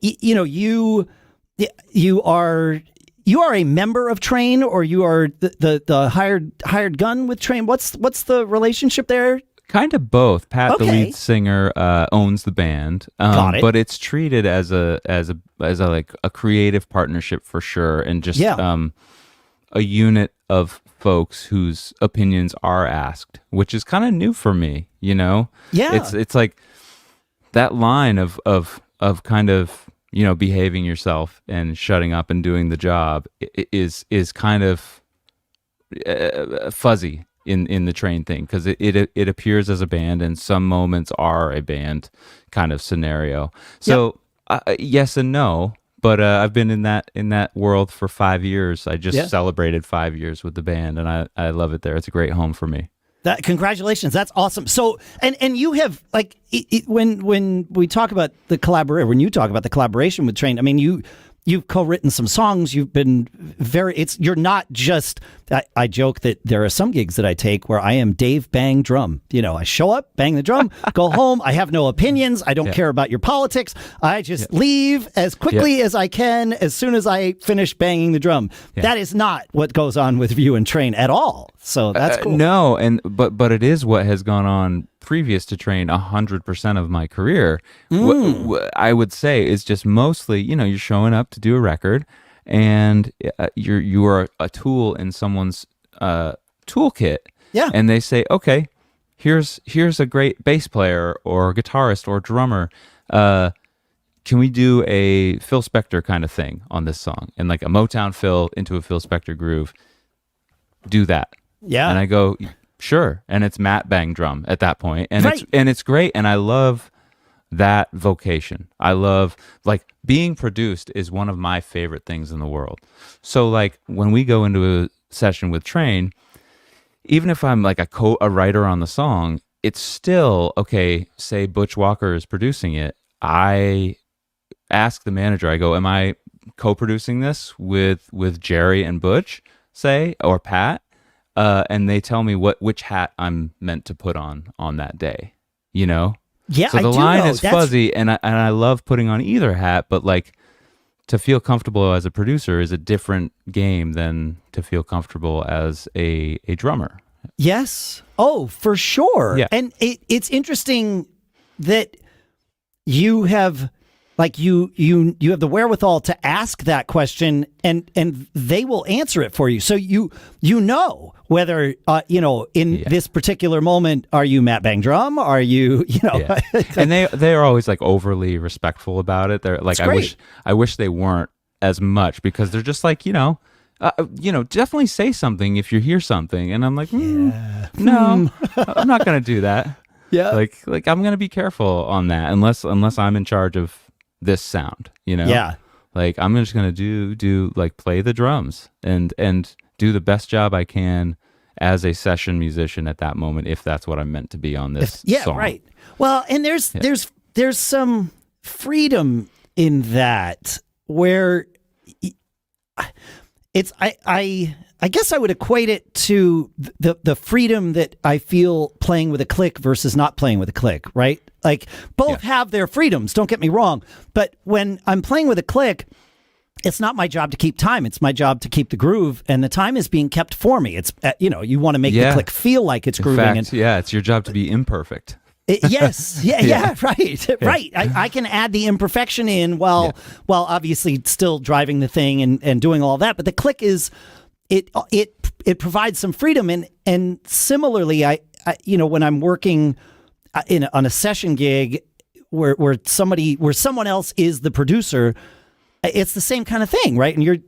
you are a member of Train, or you are the hired gun with Train. What's the relationship there? Kind of both. Pat, the Okay. lead singer, owns the band, Got it. but it's treated as a like a creative partnership for sure, and just a unit of folks whose opinions are asked, which is kind of new for me. Yeah, it's like that line of kind of behaving yourself and shutting up and doing the job is kind of fuzzy in the Train thing, because it appears as a band and some moments are a band kind of scenario. So yes and no, but I've been in that world for 5 years. I just celebrated 5 years with the band, and I love it there. It's a great home for me. Congratulations, that's awesome. So and you have when we talk about the collaboration, when you talk about the collaboration with Train, I mean you've co-written some songs. You've been you're not just, I joke that there are some gigs that I take where I am Dave Bang Drum. I show up, bang the drum, go home. I have no opinions. I don't care about your politics. I just leave as quickly as I can as soon as I finish banging the drum. That is not what goes on with you and Train at all. So that's cool. No, but it is what has gone on previous to Train 100% of my career. What I would say is just mostly, you're showing up to do a record, and you are a tool in someone's toolkit. Yeah. And they say, okay, here's a great bass player or guitarist or drummer. Can we do a Phil Spector kind of thing on this song? And like a Motown Phil into a Phil Spector groove. Do that. Yeah. And I go, sure. And it's Matt Bang Drum at that point. And it's great. And I love that vocation. I love, being produced is one of my favorite things in the world. So when we go into a session with Train, even if I'm a writer on the song, it's still, okay, say Butch Walker is producing it. I ask the manager, I go, am I co-producing this with Jerry and Butch, say, or Pat? And they tell me which hat I'm meant to put on that day, Yeah, so the line is fuzzy, and I love putting on either hat, but to feel comfortable as a producer is a different game than to feel comfortable as a drummer. Yes. Oh, for sure. Yeah. And it's interesting that you have you have the wherewithal to ask that question, and they will answer it for you. So you know whether in this particular moment, are you Matt Bang Drum? Are you And they are always overly respectful about it. They're I wish they weren't as much, because they're just definitely say something if you hear something. And I'm like, no, I'm not gonna do that. Yeah, I'm gonna be careful on that unless I'm in charge of this sound, Yeah. I'm just going to do play the drums and do the best job I can as a session musician at that moment, if that's what I'm meant to be on this song. Right. Well, and there's some freedom in that, where it's I guess I would equate it to the freedom that I feel playing with a click versus not playing with a click, right? Both have their freedoms, don't get me wrong. But when I'm playing with a click, it's not my job to keep time. It's my job to keep the groove, and the time is being kept for me. It's, you want to make the click feel like it's grooving. In fact, it's your job to be imperfect. Yes. Yeah. Right. Right. I can add the imperfection in while obviously still driving the thing and doing all that. But the click is, it provides some freedom. And similarly, I when I'm working on a session gig where someone else is the producer, it's the same kind of thing, right? And you're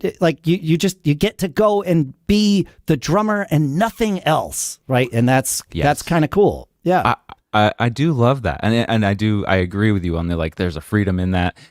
you get to go and be the drummer and nothing else, right? And that's kind of cool. Yeah. I do love that, and I agree with you on there's a freedom in that,